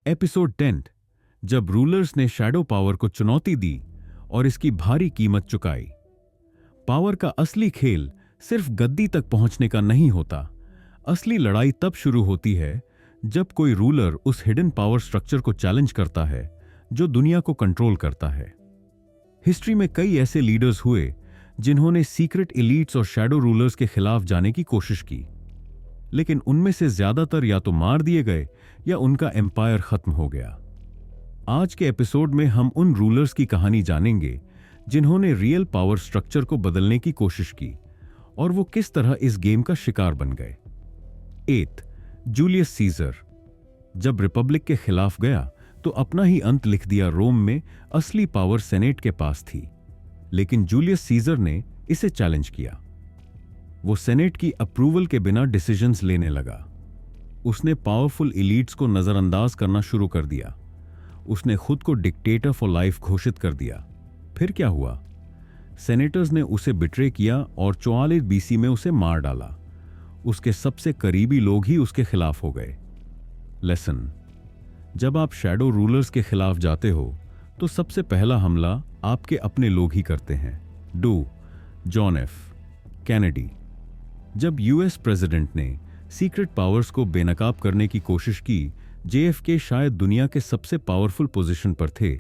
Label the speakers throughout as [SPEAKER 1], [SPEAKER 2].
[SPEAKER 1] Episode 10, जब rulers ने shadow power को चुनौती दी और इसकी भारी कीमत चुकाई। पावर का असली खेल सिर्फ गद्दी तक पहुंचने का नहीं होता। असली लड़ाई तब शुरू होती है जब कोई रूलर उस हिडन पावर स्ट्रक्चर को चैलेंज करता है जो दुनिया को कंट्रोल करता है। हिस्ट्री में कई ऐसे लीडर्स हुए जिन्होंने सीक्रेट एलीट्स और शैडो रूलर्स के खिलाफ जाने की कोशिश की, लेकिन उनमें से ज्यादातर या तो मार दिए गए या उनका एम्पायर खत्म हो गया। आज के एपिसोड में हम उन रूलर्स की कहानी जानेंगे जिन्होंने रियल पावर स्ट्रक्चर को बदलने की कोशिश की और वो किस तरह इस गेम का शिकार बन गए। 8. Julius Caesar. जब रिपब्लिक के खिलाफ गया तो अपना ही अंत लिख दिया। रोम में असली पावर सेनेट के पास थी, लेकिन जूलियस सीजर ने इसे चैलेंज किया। वो सेनेट की अप्रूवल के बिना डिसीजंस लेने लगा। उसने पावरफुल एलीट्स को नजरअंदाज करना शुरू कर दिया। उसने खुद को डिक्टेटर फॉर लाइफ घोषित कर दिया। फिर क्या हुआ? सेनेटर्स ने उसे बिट्रे किया और 44 बीसी में उसे मार डाला। उसके सबसे करीबी लोग ही उसके खिलाफ हो गए। लेसन: जब आप शैडो रूलर्स के खिलाफ जाते हो तो सबसे पहला हमला आपके अपने लोग ही करते हैं। John F Kennedy. जब यूएस प्रेसिडेंट ने सीक्रेट पावर्स को बेनकाब करने की कोशिश की, जेएफके शायद दुनिया के सबसे पावरफुल पोजीशन पर थे,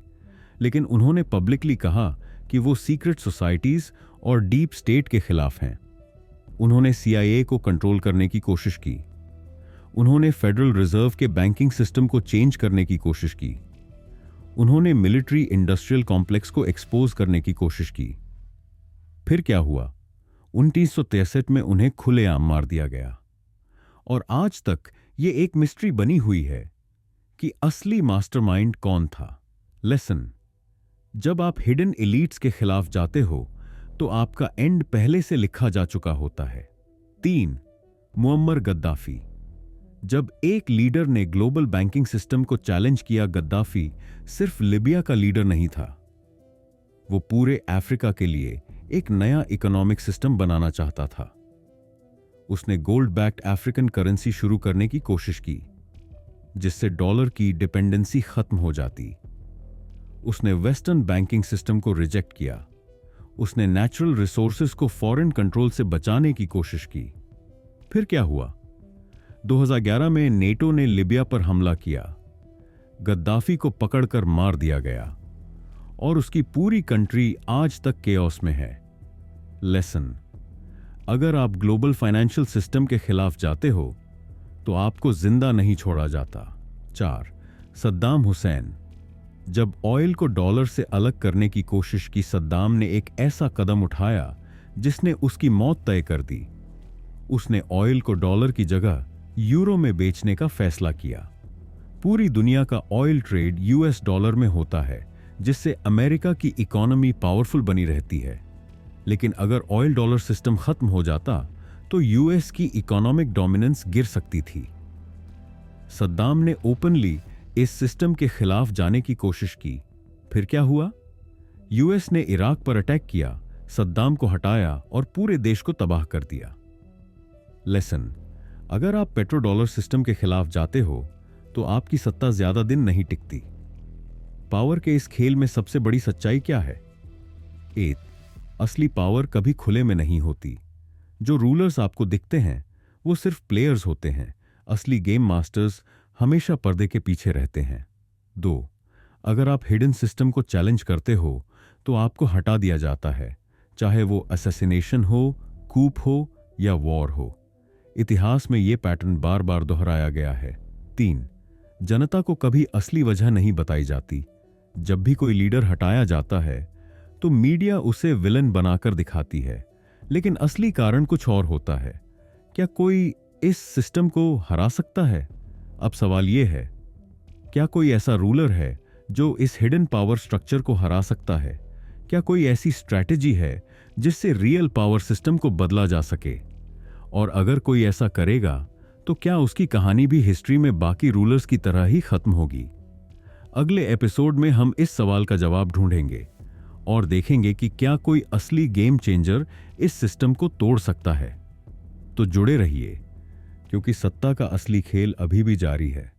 [SPEAKER 1] लेकिन उन्होंने पब्लिकली कहा कि वो सीक्रेट सोसाइटीज और डीप स्टेट के खिलाफ हैं। उन्होंने सीआईए को कंट्रोल करने की कोशिश की। उन्होंने फेडरल रिजर्व के बैंकिंग सिस्टम को चेंज करने की कोशिश की। उन्होंने मिलिट्री इंडस्ट्रियल कॉम्प्लेक्स को एक्सपोज करने की कोशिश की। फिर क्या हुआ? 1963 में उन्हें खुलेआम मार दिया गया। और आज तक ये एक मिस्ट्री बनी हुई है कि असली मास्टरमाइंड कौन था। लेसन: जब आप हिडन एलीट्स के खिलाफ जाते हो तो आपका एंड पहले से लिखा जा चुका होता है। 3. Muammar Gaddafi. जब एक लीडर ने ग्लोबल बैंकिंग सिस्टम को चैलेंज किया, गद्दाफी सिर्फ लिबिया का लीडर नहीं था, वो पूरे अफ्रीका के लिए एक नया इकोनॉमिक सिस्टम बनाना चाहता था। उसने गोल्ड बैक्ड अफ्रीकन करेंसी शुरू करने की कोशिश की, जिससे डॉलर की डिपेंडेंसी खत्म हो जाती। उसने वेस्टर्न बैंकिंग सिस्टम को रिजेक्ट किया। उसने नेचुरल रिसोर्सेज को फॉरेन कंट्रोल से बचाने की कोशिश की। फिर क्या हुआ? 2011 में नेटो ने लिबिया पर हमला किया। गद्दाफी को पकड़कर मार दिया गया और उसकी पूरी कंट्री आज तक केओस में है। लेसन: अगर आप ग्लोबल फाइनेंशियल सिस्टम के खिलाफ जाते हो तो आपको जिंदा नहीं छोड़ा जाता। 4. सद्दाम हुसैन। जब ऑयल को डॉलर से अलग करने की कोशिश की, सद्दाम ने एक ऐसा कदम उठाया जिसने उसकी मौत तय कर दी। उसने ऑयल को डॉलर की जगह यूरो में बेचने का फैसला किया। पूरी दुनिया का ऑयल ट्रेड यूएस डॉलर में होता है, जिससे अमेरिका की इकोनॉमी पावरफुल बनी रहती है। लेकिन अगर ऑयल डॉलर सिस्टम खत्म हो जाता तो यूएस की इकोनॉमिक डोमिनेंस गिर सकती थी। सद्दाम ने ओपनली इस सिस्टम के खिलाफ जाने की कोशिश की। फिर क्या हुआ? यूएस ने इराक पर अटैक किया, सद्दाम को हटाया और पूरे देश को तबाह कर दिया। लेसन: अगर आप पेट्रो डॉलर सिस्टम के खिलाफ जाते हो तो आपकी सत्ता ज्यादा दिन नहीं टिकती। पावर के इस खेल में सबसे बड़ी सच्चाई क्या है? 8. असली पावर कभी खुले में नहीं होती। जो रूलर्स आपको दिखते हैं वो सिर्फ प्लेयर्स होते हैं। असली गेम मास्टर्स हमेशा पर्दे के पीछे रहते हैं। 2. अगर आप हिडन सिस्टम को चैलेंज करते हो तो आपको हटा दिया जाता है, चाहे वो असैसिनेशन हो, कूप हो या वॉर हो। इतिहास में यह पैटर्न बार बार दोहराया गया है। 3. जनता को कभी असली वजह नहीं बताई जाती। जब भी कोई लीडर हटाया जाता है तो मीडिया उसे विलन बनाकर दिखाती है, लेकिन असली कारण कुछ और होता है। क्या कोई इस सिस्टम को हरा सकता है? अब सवाल यह है, क्या कोई ऐसा रूलर है जो इस हिडन पावर स्ट्रक्चर को हरा सकता है? क्या कोई ऐसी स्ट्रैटेजी है जिससे रियल पावर सिस्टम को बदला जा सके? और अगर कोई ऐसा करेगा तो क्या उसकी कहानी भी हिस्ट्री में बाकी रूलर्स की तरह ही खत्म होगी? अगले एपिसोड में हम इस सवाल का जवाब ढूंढेंगे और देखेंगे कि क्या कोई असली गेम चेंजर इस सिस्टम को तोड़ सकता है। तो जुड़े रहिए, क्योंकि सत्ता का असली खेल अभी भी जारी है।